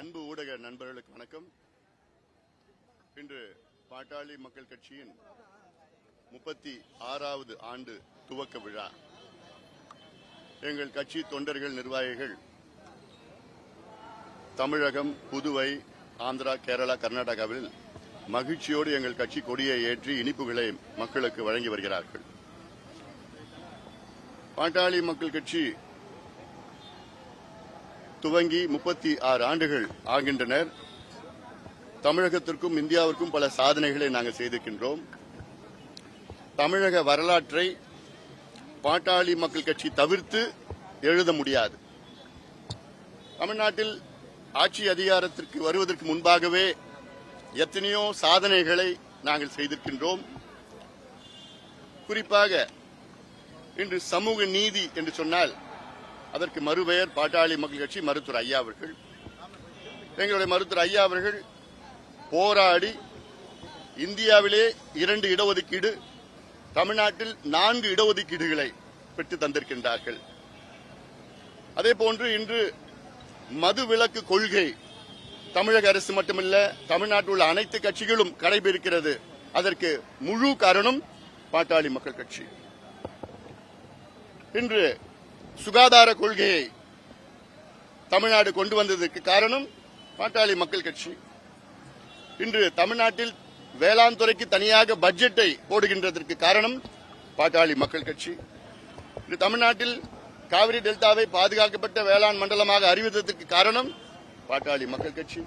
அன்பு ஊடக நண்பர்களுக்கு வணக்கம். இன்று பாட்டாளி மக்கள் கட்சியின் 36வது ஆண்டு துவக்க விழா. எங்கள் கட்சி தொண்டர்கள், நிர்வாகிகள் தமிழகம், புதுவை, ஆந்திரா, கேரளா, கர்நாடகாவில் மகிழ்ச்சியோடு எங்கள் கட்சி கொடியை ஏற்றி இனிப்புகளை மக்களுக்கு வழங்கி வருகிறார்கள். பாட்டாளி மக்கள் கட்சி துவங்கி 36 ஆண்டுகள் ஆகின்றனர். தமிழகத்திற்கும் இந்தியாவிற்கும் பல சாதனைகளை நாங்கள் செய்திருக்கின்றோம். தமிழக வரலாற்றை பாட்டாளி மக்கள் கட்சி தவிர்த்து எழுத முடியாது. தமிழ்நாட்டில் ஆட்சி அதிகாரத்திற்கு வருவதற்கு முன்பாகவே எத்தனையோ சாதனைகளை நாங்கள் செய்திருக்கின்றோம். குறிப்பாக இன்று சமூக நீதி என்று சொன்னால் அதற்கு மறுபெயர் பாட்டாளி மக்கள் கட்சி. மருத்துவர் ஐயா அவர்கள், எங்களுடைய மருத்துவர் ஐயா அவர்கள் போராடி இந்தியாவிலே 2 இடஒதுக்கீடு, தமிழ்நாட்டில் 4 இடஒதுக்கீடுகளை பெற்று தந்திருக்கின்றார்கள். அதேபோன்று இன்று மதுவிலக்கு கொள்கை தமிழக அரசு மட்டுமல்ல, தமிழ்நாட்டில் உள்ள அனைத்து கட்சிகளும் கடைபிடிக்கிறது. அதற்கு முழு காரணம் பாட்டாளி மக்கள் கட்சி. இன்று சுகாதார கொள்கையை தமிழ்நாடு கொண்டு வந்ததற்கு காரணம் பாட்டாளி மக்கள் கட்சி. இன்று தமிழ்நாட்டில் வேளாண் துறைக்கு தனியாக பட்ஜெட்டை போடுகின்றதற்கு காரணம் பாட்டாளி மக்கள் கட்சி. இன்று தமிழ்நாட்டில் காவிரி டெல்டாவை பாதுகாக்கப்பட்ட வேளாண் மண்டலமாக அறிவித்ததற்கு காரணம் பாட்டாளி மக்கள் கட்சி.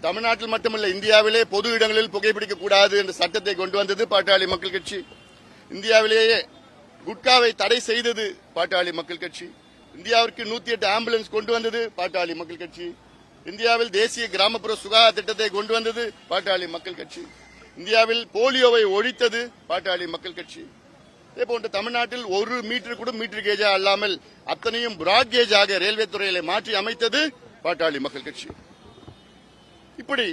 தமிழ்நாட்டில் மட்டுமல்ல, இந்தியாவிலே பொது இடங்களில் புகைப்பிடிக்கக்கூடாது என்ற சட்டத்தை கொண்டு வந்தது பாட்டாளி மக்கள் கட்சி. இந்தியாவிலேயே குட்காவை தடை செய்தது பாட்டாளி மக்கள் கட்சி. இந்தியாவிற்கு 108 ஆம்புலன்ஸ் கொண்டு வந்தது பாட்டாளி மக்கள் கட்சி. இந்தியாவில் தேசிய கிராமப்புற சுகாதார திட்டத்தை கொண்டு வந்தது பாட்டாளி மக்கள் கட்சி. இந்தியாவில் போலியோவை ஒழித்தது பாட்டாளி மக்கள் கட்சி. இதேபோன்று தமிழ்நாட்டில் 1 மீட்டர் கூட மீட்டர் கேஜா அல்லாமல் அத்தனையும் பிராட் கேஜாக ரயில்வே துறையில மாற்றி அமைத்தது பாட்டாளி மக்கள் கட்சி. இப்படி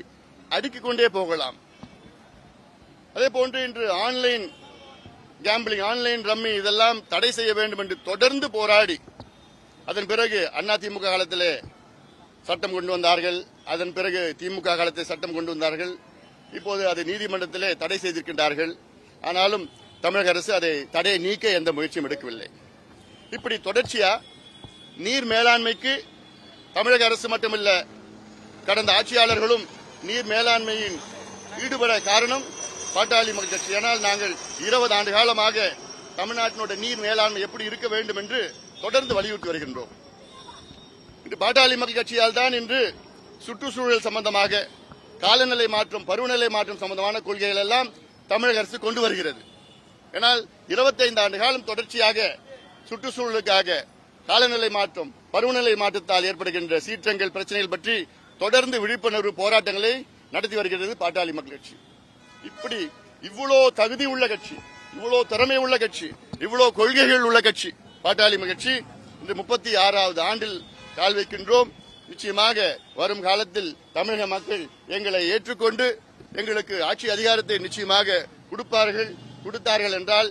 அடுக்கிக் கொண்டே போகலாம். அதேபோன்று இன்று ஆன்லைன் கேம்பிளிங், ஆன்லைன் ரம்மி இதெல்லாம் தடை செய்ய வேண்டும் என்று தொடர்ந்து போராடி அதன் பிறகு அதிமுக காலத்திலே சட்டம் கொண்டு வந்தார்கள். அதன் பிறகு திமுக காலத்தில் சட்டம் கொண்டு வந்தார்கள். இப்போது அதை நீதிமன்றத்திலே தடை செய்திருக்கின்றார்கள். ஆனாலும் தமிழக அரசு அதை தடையை நீக்க எந்த முயற்சியும் எடுக்கவில்லை. இப்படி தொடர்ச்சியா நீர் மேலாண்மைக்கு தமிழக அரசு மட்டுமல்ல, கடந்த ஆட்சியாளர்களும் நீர் மேலாண்மையின் ஈடுபட காரணம் பாட்டாளி மக்கள் கட்சி. ஆனால் நாங்கள் 20 ஆண்டு காலமாக தமிழ்நாட்டினுடைய நீர் மேலாண்மை எப்படி இருக்க வேண்டும் என்று தொடர்ந்து வலியுறுத்தி வருகின்றோம். இன்று பாட்டாளி மக்கள் கட்சியால் தான் இன்று சுற்றுச்சூழல் சம்பந்தமாக, காலநிலை மாற்றம், பருவநிலை மாற்றம் சம்பந்தமான கொள்கைகள் எல்லாம் தமிழக அரசு கொண்டு வருகிறது. ஆனால் 25 ஆண்டு காலம் தொடர்ச்சியாக சுற்றுச்சூழலுக்காக, காலநிலை மாற்றம், பருவநிலை மாற்றத்தால் ஏற்படுகின்ற சீற்றங்கள், பிரச்சனைகள் பற்றி தொடர்ந்து விழிப்புணர்வு போராட்டங்களை நடத்தி வருகிறது பாட்டாளி மக்கள் கட்சி. இப்படி இவ்வளோ தகுதி உள்ள கட்சி, இவ்வளோ திறமை உள்ள கட்சி, இவ்வளோ கொள்கைகள் உள்ள கட்சி பாட்டாளி மக்கள் கட்சி. இந்த 36வது ஆண்டில் கால் வைக்கின்றோம். நிச்சயமாக வரும் காலத்தில் தமிழக மக்கள் எங்களை ஏற்றுக்கொண்டு எங்களுக்கு ஆட்சி அதிகாரத்தை நிச்சயமாக கொடுத்தார்கள் என்றால்,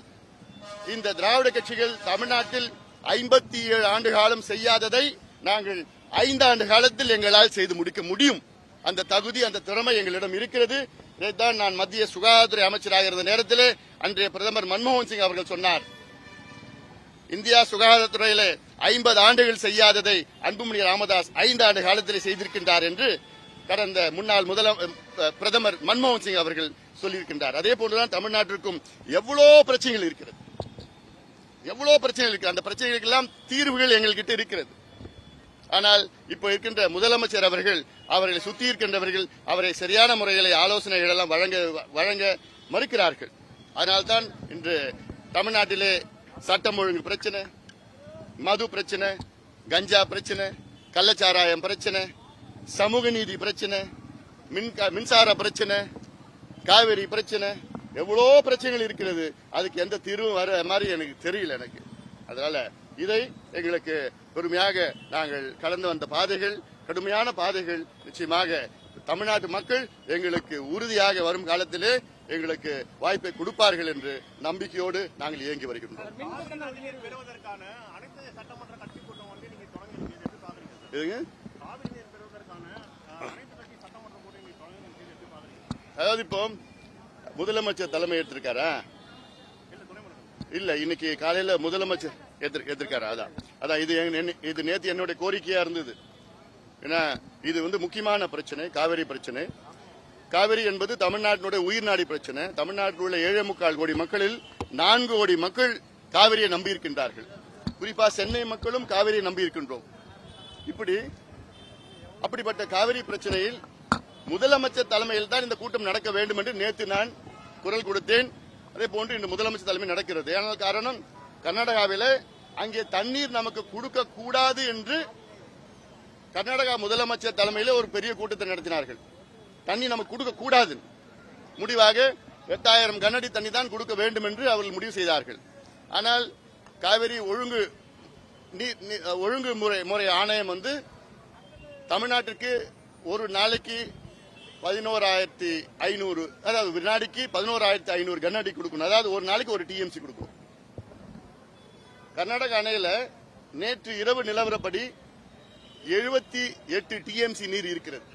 இந்த திராவிட கட்சிகள் தமிழ்நாட்டில் 57 ஆண்டு காலம் செய்யாததை நாங்கள் 5 ஆண்டு காலத்தில் எங்களால் செய்து முடிக்க முடியும். அந்த தகுதி, அந்த திறமை எங்களிடம் இருக்கிறது. இதைத்தான் நான் மத்திய சுகாதாரத்துறை அமைச்சராக இருந்த நேரத்திலே அன்றைய பிரதமர் மன்மோகன் சிங் அவர்கள் சொன்னார். இந்தியா சுகாதாரத்துறையிலே 50 ஆண்டுகள் செய்யாததை அன்புமணி ராமதாஸ் 5 ஆண்டு காலத்திலே செய்திருக்கின்றார் என்று கடந்த முன்னாள் பிரதமர் மன்மோகன் சிங் அவர்கள் சொல்லியிருக்கின்றார். அதே போன்றுதான் தமிழ்நாட்டிற்கும் எவ்வளோ பிரச்சனைகள் இருக்கிறது, அந்த பிரச்சனைகளுக்கெல்லாம் தீர்வுகள் எங்கள்கிட்ட இருக்கிறது. ஆனால் இப்ப இருக்கின்ற முதலமைச்சர் அவர்களை சுத்தி இருக்கின்றவர்கள் அவரை சரியான முறையில் ஆலோசனைகள் எல்லாம் வழங்க மறுக்கிறார்கள். அதனால்தான் இன்று தமிழ்நாட்டிலே சட்டம் ஒழுங்கு பிரச்சனை, மது பிரச்சனை, கஞ்சா பிரச்சனை, கள்ளச்சாராயம் பிரச்சனை, சமூக நீதி பிரச்சனை, மின்சார பிரச்சனை, காவிரி பிரச்சனை, எவ்வளோ பிரச்சனைகள் இருக்கிறது. அதுக்கு எந்த தீர்வும் வர மாதிரி எனக்கு தெரியல. அதனால இதை எங்களுக்கு பெருமையாக நாங்கள் கடந்து வந்த பாதைகள், கடுமையான பாதைகள். நிச்சயமாக தமிழ்நாட்டு மக்கள் எங்களுக்கு உறுதியாக வரும் காலத்திலே எங்களுக்கு வாய்ப்பை கொடுப்பார்கள் என்று நம்பிக்கையோடு நாங்கள் இயங்கி வருகின்றோம். அதாவது இப்போ முதலமைச்சர் தலைமை ஏற்றிருக்காரா? இல்ல, இன்னைக்கு காலையில முதலமைச்சர் ஏற்றிருக்காரு. அதான் இது நேற்று என்னுடைய கோரிக்கையா இருந்தது. ஏன்னா இது முக்கியமான பிரச்சனை, காவிரி பிரச்சனை. காவிரி என்பது தமிழ்நாட்டினுடைய உயிர்நாடி பிரச்சனை. தமிழ்நாட்டில் உள்ள 7.25 கோடி மக்களில் 4 கோடி மக்கள் காவிரியை நம்பி இருக்கின்றார்கள். குறிப்பா சென்னை மக்களும் காவிரியை நம்பி இருக்கின்றோம். அப்படிப்பட்ட காவிரி பிரச்சனையில் முதலமைச்சர் தலைமையில் தான் இந்த கூட்டம் நடக்க வேண்டும் என்று நேற்று நான் குரல் கொடுத்தேன். அதே போன்று இன்று முதலமைச்சர் தலைமை நடக்கிறது. ஆனால் காரணம், கர்நாடகாவில் அங்கே தண்ணீர் நமக்கு கொடுக்க கூடாது என்று கர்நாடகா முதலமைச்சர் தலைமையில் ஒரு பெரிய கூட்டத்தை நடத்தினார்கள். தண்ணி நமக்கு கொடுக்க கூடாது, முடிவாக 8000 கனஅடி தண்ணி தான் கொடுக்க வேண்டும் என்று அவர்கள் முடிவு செய்தார்கள். ஆனால் காவிரி ஒழுங்குமுறை ஆணையம் தமிழ்நாட்டிற்கு ஒரு நாளைக்கு 11,500, அதாவது வினாடிக்கு 11,500 கனஅடி கொடுக்கணும். அதாவது ஒரு நாளைக்கு ஒரு டிஎம்சி கொடுக்கணும். கர்நாடக அணையில நேற்று இரவு நிலவரப்படி 78 டிஎம்சி நீர் இருக்கிறது.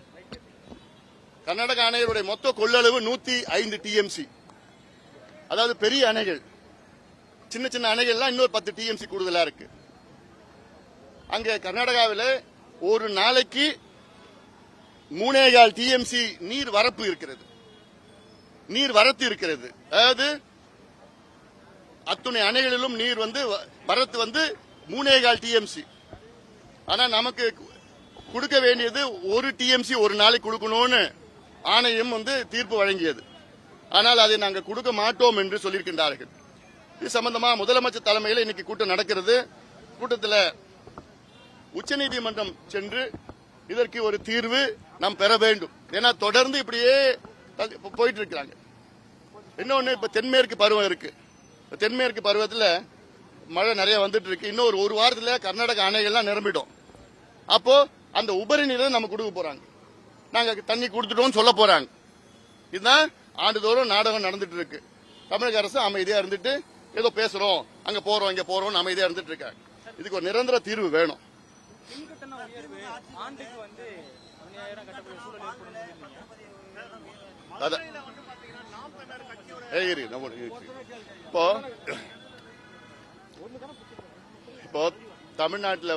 கர்நாடக அணைகளுடைய மொத்த கொள்ளளவு 105 டிஎம்சி. அதாவது பெரிய அணைகள், சின்ன சின்ன அணைகள்லாம் இன்னொரு 10 டிஎம்சி கூடுதலா இருக்கு. அங்க கர்நாடகாவில் ஒரு நாளைக்கு 3.25 டிஎம்சி நீர் வரத்து இருக்கிறது. அதாவது அத்துணை அணைகளிலும் நீர் வரத்து 3.25 டிஎம்சி. ஆனா நமக்கு கொடுக்க வேண்டியது 1 டிஎம்சி ஒரு நாளைக்கு கொடுக்கணும்னு ஆணையம் தீர்ப்பு வழங்கியது. ஆனால் அதை நாங்கள் கொடுக்க மாட்டோம் என்று சொல்லியிருக்கின்றார்கள். இது சம்பந்தமா முதலமைச்சர் தலைமையில் இன்னைக்கு கூட்டம் நடக்கிறது. கூட்டத்தில் உச்சநீதிமன்றம் சென்று இதற்கு ஒரு தீர்வு நாம் பெற வேண்டும். ஏன்னா தொடர்ந்து இப்படியே போயிட்டு இருக்கிறாங்க. இன்னொன்னு, இப்ப தென்மேற்கு பருவம் இருக்கு. தென்மேற்கு பருவத்தில் மழை நிறைய வந்துட்டு இருக்கு. இன்னொரு ஒரு வாரத்தில் கர்நாடக அணைகள்லாம் நிரம்பிடும். அப்போ அந்த உபரி நீரை நம்ம கொடுக்க போறாங்க. நாங்க தண்ணி கொடுத்துட்டோம் சொல்ல போறாங்க. இதுதான் ஆண்டுதோறும் நாடகம் நடந்துட்டு இருக்கு. தமிழக அரசு அமைதியா இருந்துட்டு ஏதோ பேசுறோம், அங்க போறோம் இங்க போறோம் அமைதியா இருந்துட்டு இருக்காங்க. இதுக்கு ஒரு நிரந்தர தீர்வு வேணும். இப்போ தமிழ்நாட்டில்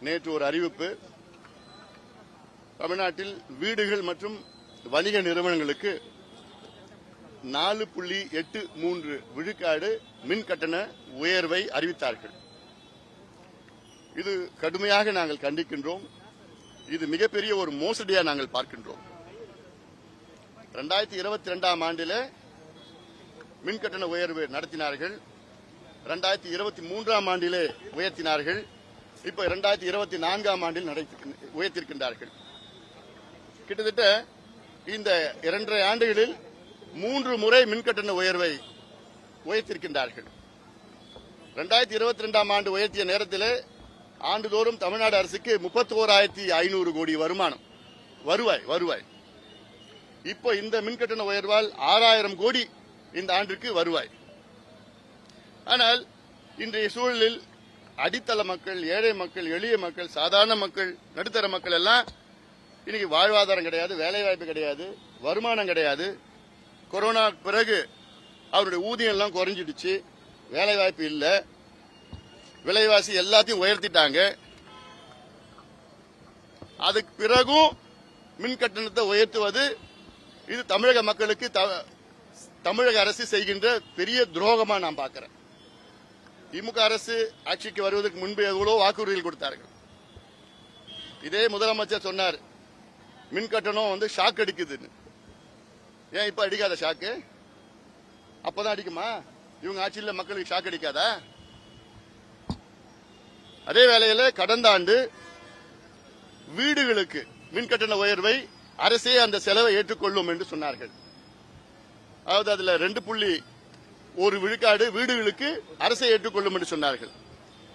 நேற்று ஒரு அறிவிப்பு. தமிழ்நாட்டில் வீடுகள் மற்றும் வணிக நிறுவனங்களுக்கு 4.83 விழுக்காடு மின் கட்டண உயர்வை அறிவித்தார்கள். இது கடுமையாக நாங்கள் கண்டிக்கின்றோம். இது மிகப்பெரிய ஒரு மோசடியாக நாங்கள் பார்க்கின்றோம். 2022ஆம் ஆண்டில் மின் கட்டண உயர்வு நடத்தினார்கள். 2023ஆம் ஆண்டிலே உயர்த்தினார்கள். இப்ப 2024ஆம் ஆண்டில் உயர்த்திருக்கின்றார்கள். கிட்டத்தட்ட இந்த 2.5 ஆண்டுகளில் 3 முறை மின்கட்டண உயர்வை உயர்த்திருக்கின்றார்கள். 2022ஆம் ஆண்டு உயர்த்திய நேரத்தில் ஆண்டுதோறும் தமிழ்நாடு அரசுக்கு 31,500 கோடி வருவாய். இப்போ இந்த மின்கட்டண உயர்வால் 6,000 கோடி இந்த ஆண்டிற்கு வருவாய். ஆனால் இன்றைய சூழலில் அடித்தள மக்கள், ஏழை மக்கள், எளிய மக்கள், சாதாரண மக்கள், நடுத்தர மக்கள் எல்லாம் இன்னைக்கு வாழ்வாதாரம் கிடையாது, வேலைவாய்ப்பு கிடையாது, வருமானம் கிடையாது. கொரோனா பிறகு அவருடைய ஊதியம் எல்லாம் குறைஞ்சிடுச்சு, வேலைவாய்ப்பு இல்ல, விலைவாசி எல்லாத்தையும் உயர்த்திட்டாங்க. அதுக்கு பிறகும் மின் கட்டணத்தை உயர்த்துவது இது தமிழக மக்களுக்கு தமிழக அரசு செய்கின்ற பெரிய துரோகமா நான் பார்க்கிறேன். திமுக அரசு ஆட்சிக்கு வருவதற்கு முன்பு எவ்வளவு வாக்குறுதிகள் கொடுத்தார்கள். இதே முதலமைச்சர் சொன்னார் மின் கட்டணம் ஷாக் அடிக்குதுன்னு. ஏன் இப்ப அடிக்காத ஷாக்கு? அப்பதான் அடிக்குமா? இவங்க ஆட்சியில் மக்களுக்கு ஷாக் அடிக்காதா? அதே வேளையில கடந்த ஆண்டு வீடுகளுக்கு மின் கட்டண உயர்வை அரசே அந்த செலவை ஏற்றுக்கொள்ளும் என்று சொன்னார்கள். அதாவது அதுல 2.1 விழுக்காடு வீடுகளுக்கு அரசை ஏற்றுக்கொள்ளும் என்று சொன்னார்கள்.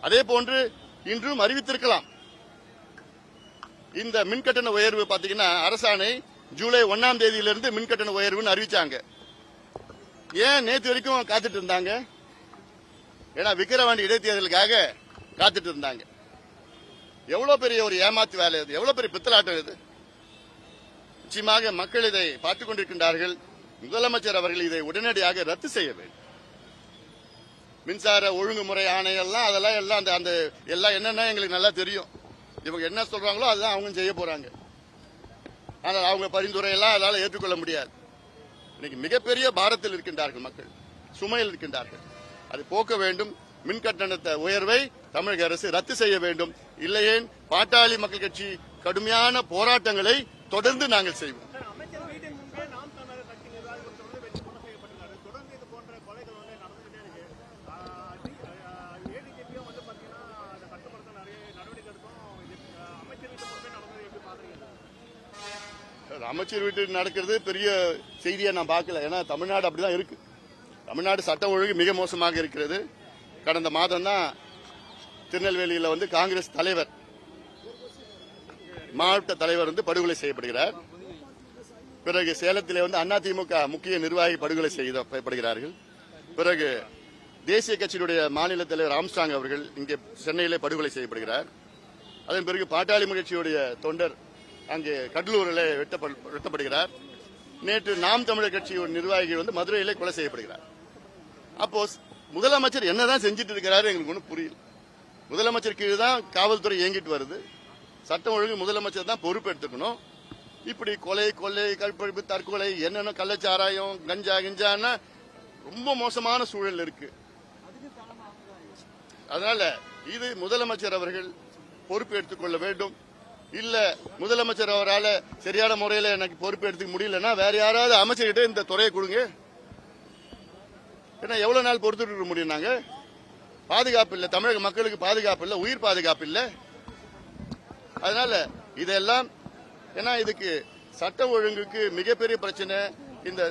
அதே போன்று இன்றும் அறிவித்திருக்கலாம். இந்த மின்கட்டண உயர்வு பாத்தீங்கன்னா அரசாணை ஜூலை 1ஆம் தேதியிலிருந்து மின்கட்டண உயர்வுன்னு அறிவிச்சாங்க. ஏன் நேற்று வரைக்கும் காத்துட்டு இருந்தாங்க? ஏன்னா விக்கிரவாண்டி இடைத்தேர்தலுக்காக காத்துட்டு இருந்தாங்க. எவ்வளவு பெரிய ஒரு ஏமாத்து வேலை இது, எவ்வளவு பெரிய பித்தலாட்டம் இது. நிச்சயமாக மக்கள் இதை பார்த்துக் கொண்டிருக்கின்றார்கள். முதலமைச்சர் அவர்கள் இதை உடனடியாக ரத்து செய்ய வேண்டும். மின்சார ஒழுங்குமுறை ஆணையெல்லாம் அதெல்லாம் எல்லாம் அந்த எல்லாம் என்னன்னா எங்களுக்கு நல்லா தெரியும். இவங்க என்ன சொல்றாங்களோ அதுதான் அவங்க செய்ய போறாங்க. ஆனால் அவங்க பரிந்துரையெல்லாம் அதால ஏற்றுக்கொள்ள முடியாது. இன்னைக்கு மிகப்பெரிய பாரத்தில் இருக்கின்றார்கள் மக்கள், சுமையில் இருக்கின்றார்கள். அதை போக்க வேண்டும். மின் கட்டண உயர்வை தமிழக அரசு ரத்து செய்ய வேண்டும். இல்லையேன் பாட்டாளி மக்கள் கட்சி கடுமையான போராட்டங்களை தொடர்ந்து நாங்கள் செய்வோம். அமைச்சர் வீட்டில் நடக்கிறது பெரிய செய்தியா நான் பார்க்கல. ஏன்னா தமிழ்நாடு அப்படிதான் இருக்கு. தமிழ்நாடு சட்டம் ஒழுங்கு மிக மோசமாக இருக்கிறது. கடந்த மாதம் தான் திருநெல்வேலியில் காங்கிரஸ் தலைவர், மாவட்ட தலைவர் படுகொலை செய்யப்படுகிறார். பிறகு சேலத்திலே அதிமுக முக்கிய நிர்வாகி படுகொலை செய்யப்படுகிறார்கள். பிறகு தேசிய கட்சியினுடைய மாநில தலைவர் ஆம்ஸ்ட்ராங் அவர்கள் இங்கே சென்னையிலே படுகொலை செய்யப்படுகிறார். அதன் பிறகு பாட்டாளி கட்சியுடைய தொண்டர் அங்கே கடலூரில் வெட்டப்படுகிறார். நேற்று நாம் தமிழர் கட்சியின் நிர்வாகிகள் மதுரையிலே கொலை செய்யப்படுகிறார். அப்போ முதலமைச்சர் என்னதான் செஞ்சிட்டு இருக்கிறாரு எங்களுக்கு ஒன்றும் புரியல. முதலமைச்சர் கீழே தான் காவல்துறை இயங்கிட்டு வருது. சட்டம் ஒழுங்கு முதலமைச்சர் தான் பொறுப்பு எடுத்துக்கணும். இப்படி கொலை, கொள்ளை, கற்பழிப்பு, தற்கொலை, என்னென்ன கள்ளச்சாராயம், கஞ்சா கிஞ்சான்னா ரொம்ப மோசமான சூழல் இருக்கு. அதனால இது முதலமைச்சர் அவர்கள் பொறுப்பு எடுத்துக்கொள்ள வேண்டும். இல்ல முதலமைச்சர் அவரால் சரியான முறையில் எனக்கு பொறுப்பு எடுத்துக்க முடியலன்னா வேற யாராவது அமைச்சர்கிட்ட இந்த துறையை கொடுங்க. ஏன்னா எவ்வளவு நாள் பொறுத்துட்டு இருக்க முடியும்? நாங்க பாதுகாப்பு இல்ல, தமிழக மக்களுக்கு பாதுகாப்பு இல்ல, உயிர் பாதுகாப்பு இல்ல. அதனால இதெல்லாம் ஏன்னா இதுக்கு சட்ட ஒழுங்குக்கு மிகப்பெரிய பிரச்சனை. இந்த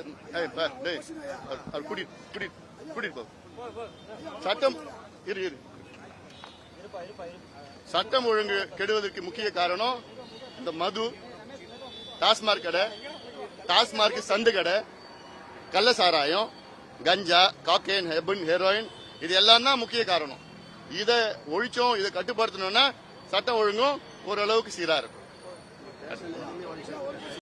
சட்டம் சட்டம் ஒழுங்கு கெடுவதற்கு முக்கிய காரணம் இந்த மது, டாஸ்மாக் கடை, டாஸ்மாக் சந்து கடை, கள்ளசாராயம், கஞ்சா, காக்கைன், ஹெரோயின், இது எல்லாம் தான் முக்கிய காரணம். இதை ஒழிச்சோம், இதை கட்டுப்படுத்தணும்னா சட்டம் ஒழுங்கும் ஓரளவுக்கு சீரா இருக்கும்.